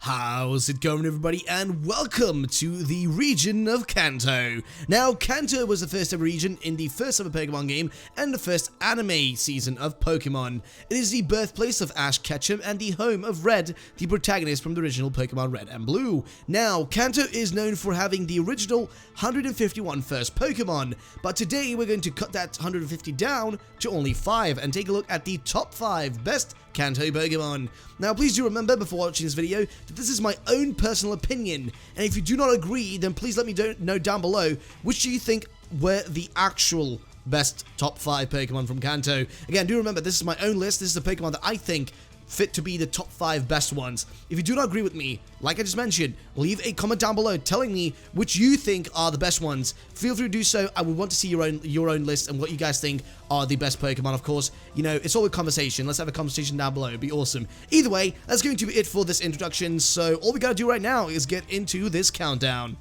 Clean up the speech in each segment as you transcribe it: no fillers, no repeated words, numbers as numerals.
How's it going, everybody, and welcome to the region of Kanto. Now, Kanto was the first ever region in the first ever Pokemon game and the first anime season of Pokemon. It is the birthplace of Ash Ketchum and the home of Red, the protagonist from the original Pokemon Red and Blue. Now, Kanto is known for having the original 151 first Pokemon, but today we're going to cut that 150 down to only 5 and take a look at the top 5 best Kanto Pokemon. Now, please do remember before watching this video that this is my own personal opinion, and if you do not agree, then please let me know down below which do you think were the actual best top 5 Pokemon from Kanto. Again, do remember this is my own list. This is the Pokemon that I think fit to be the top 5 best ones. If you do not agree with me, like I just mentioned, leave a comment down below telling me which you think are the best ones. Feel free to do so. I would want to see your own list and what you guys think are the best Pokemon. Of course, you know, it's all a conversation. Let's have a conversation down below. It'd be awesome. Either way, that's going to be it for this introduction. So all we gotta do right now is get into this countdown.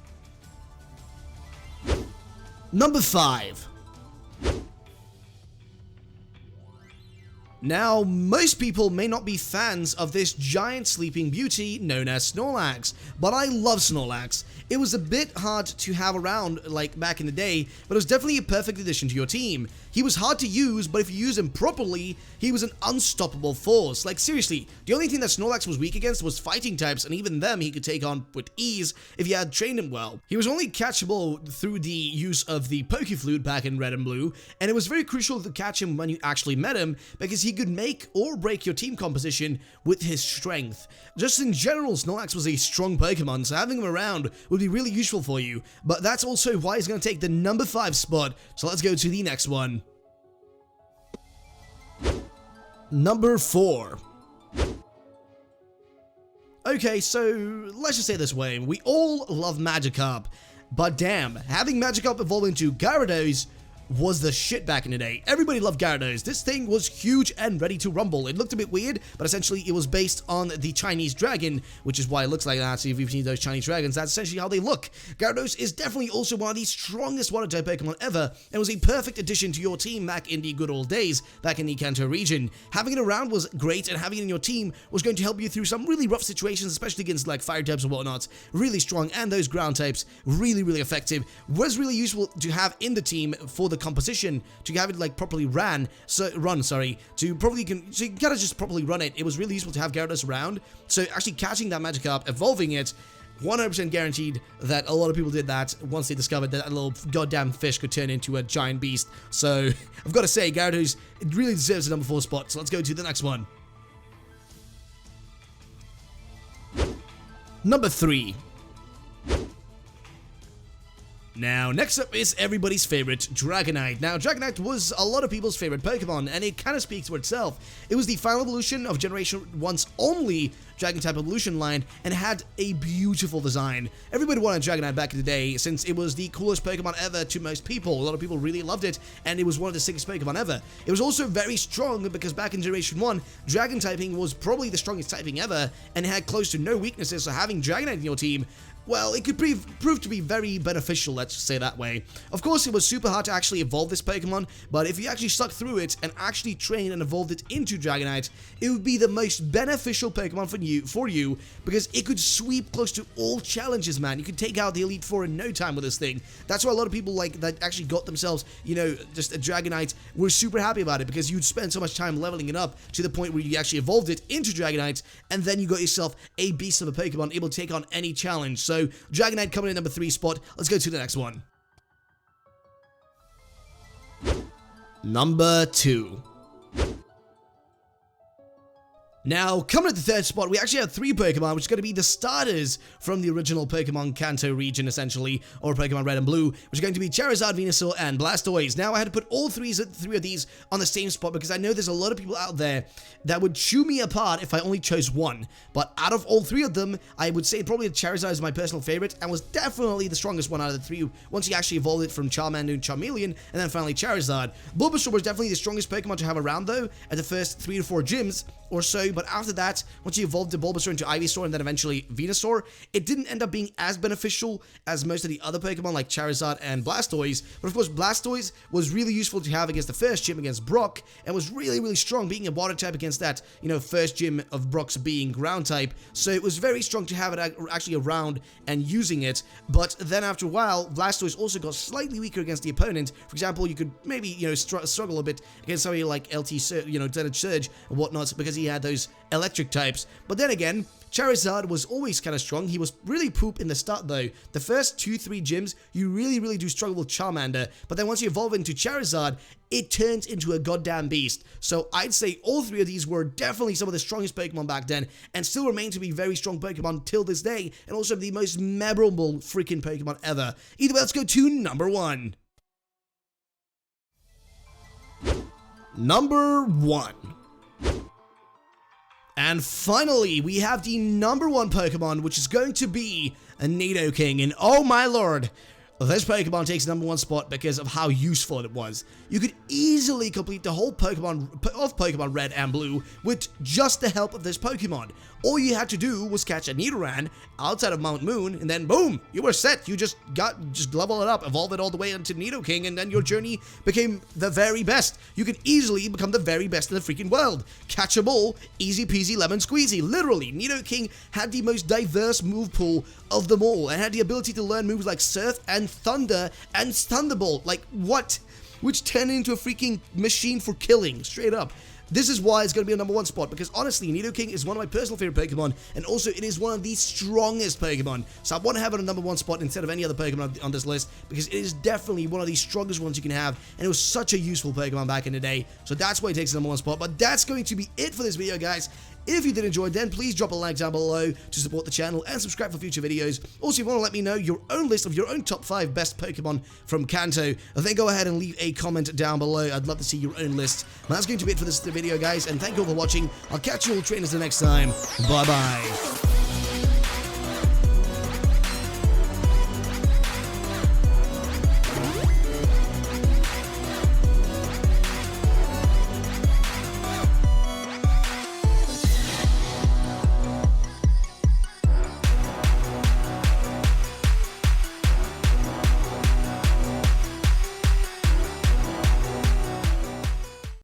Number 5. Now, most people may not be fans of this giant sleeping beauty known as Snorlax, but I love Snorlax. It was a bit hard to have around like back in the day, but it was definitely a perfect addition to your team. He was hard to use, but if you use him properly, he was an unstoppable force. Like seriously, the only thing that Snorlax was weak against was fighting types, and even them he could take on with ease if you had trained him well. He was only catchable through the use of the Pokeflute back in Red and Blue, and it was very crucial to catch him when you actually met him, because he could make or break your team composition with his strength. Just in general, Snorlax was a strong Pokemon, so having him around would be really useful for you, but that's also why he's going to take the number 5 spot, so let's go to the next one. Number 4. Okay, so let's just say it this way, we all love Magikarp, but damn, having Magikarp evolve into Gyarados was the shit back in the day. Everybody loved Gyarados. This thing was huge and ready to rumble. It looked a bit weird, but essentially it was based on the Chinese dragon, which is why it looks like that. So if you've seen those Chinese dragons, that's essentially how they look. Gyarados is definitely also one of the strongest water-type Pokemon ever, and was a perfect addition to your team back in the good old days, back in the Kanto region. Having it around was great, and having it in your team was going to help you through some really rough situations, especially against like fire types and whatnot. Really strong, and those ground types, really effective. Was really useful to have in the team for the composition, to have it like properly to probably so you gotta just properly run it. It was really useful to have Gyarados around, so actually catching that Magikarp, evolving it, 100% guaranteed that a lot of people did that once they discovered that a little goddamn fish could turn into a giant beast. So I've got to say, Gyarados, it really deserves a number 4 spot, so let's go to the next one. Number 3. Now, next up is everybody's favorite, Dragonite. Now, Dragonite was a lot of people's favorite Pokemon, and it kind of speaks for itself. It was the final evolution of Generation 1's only Dragon-type evolution line, and had a beautiful design. Everybody wanted Dragonite back in the day, since it was the coolest Pokemon ever to most people. A lot of people really loved it, and it was one of the sickest Pokemon ever. It was also very strong, because back in Generation 1, Dragon typing was probably the strongest typing ever, and it had close to no weaknesses, so having Dragonite in your team, well, it could prove to be very beneficial, let's just say that way. Of course, it was super hard to actually evolve this Pokemon, but if you actually stuck through it and actually trained and evolved it into Dragonite, it would be the most beneficial Pokemon for you, because it could sweep close to all challenges, man. You could take out the Elite Four in no time with this thing. That's why a lot of people like that actually got themselves, you know, just a Dragonite, were super happy about it, because you'd spend so much time leveling it up to the point where you actually evolved it into Dragonite, and then you got yourself a beast of a Pokemon able to take on any challenge. So Dragonite coming in number 3 spot. Let's go to the next one. Number 2. Now, coming at the 3rd spot, we actually have 3 Pokemon, which is going to be the starters from the original Pokemon Kanto region, essentially, or Pokemon Red and Blue, which are going to be Charizard, Venusaur, and Blastoise. Now, I had to put all 3 of these on the same spot, because I know there's a lot of people out there that would chew me apart if I only chose one. But out of all 3 of them, I would say probably Charizard is my personal favorite, and was definitely the strongest one out of the 3, once you actually evolved it from Charmander and Charmeleon, and then finally Charizard. Bulbasaur was definitely the strongest Pokemon to have around, though, at the first 3 to 4 gyms or so, though, but after that, once you evolved the Bulbasaur into Ivysaur and then eventually Venusaur, it didn't end up being as beneficial as most of the other Pokemon like Charizard and Blastoise. But of course, Blastoise was really useful to have against the first gym against Brock, and was really, really strong being a water type against that, first gym of Brock's being ground type. So it was very strong to have it actually around and using it. But then after a while, Blastoise also got slightly weaker against the opponent. For example, you could maybe, struggle a bit against somebody like LT, Lieutenant Surge and whatnot, because he had those electric types. But then again, Charizard was always kind of strong. He was really poop in the start though. The first 2-3 gyms, you really, really do struggle with Charmander. But then once you evolve into Charizard, it turns into a goddamn beast. So I'd say all three of these were definitely some of the strongest Pokemon back then, and still remain to be very strong Pokemon till this day, and also the most memorable freaking Pokemon ever. Either way, let's go to number 1. Number 1. And finally, we have the number 1 Pokemon, which is going to be a Nidoking. And oh my lord, this Pokemon takes number 1 spot because of how useful it was. You could easily complete the whole Pokemon Red and Blue with just the help of this Pokemon. All you had to do was catch a Nidoran outside of Mount Moon, and then boom, you were set. You just level it up, evolve it all the way into Nidoking, and then your journey became the very best. You could easily become the very best in the freaking world. Catch 'em all, easy peasy lemon squeezy. Literally, Nidoking had the most diverse move pool of them all, and had the ability to learn moves like Surf and Thunder and Thunderbolt. Like, what? Which turned into a freaking machine for killing, straight up. This is why it's going to be a number 1 spot, because honestly, Nidoking is one of my personal favorite Pokemon, and also it is one of the strongest Pokemon. So I want to have it on number 1 spot instead of any other Pokemon on this list, because it is definitely one of the strongest ones you can have, and it was such a useful Pokemon back in the day. So that's why it takes the number 1 spot. But that's going to be it for this video, guys. If you did enjoy, then please drop a like down below to support the channel and subscribe for future videos. Also, if you want to let me know your own list of your own top 5 best Pokemon from Kanto, then go ahead and leave a comment down below. I'd love to see your own list. But that's going to be it for this video, guys, and thank you all for watching. I'll catch you all trainers the next time. Bye-bye.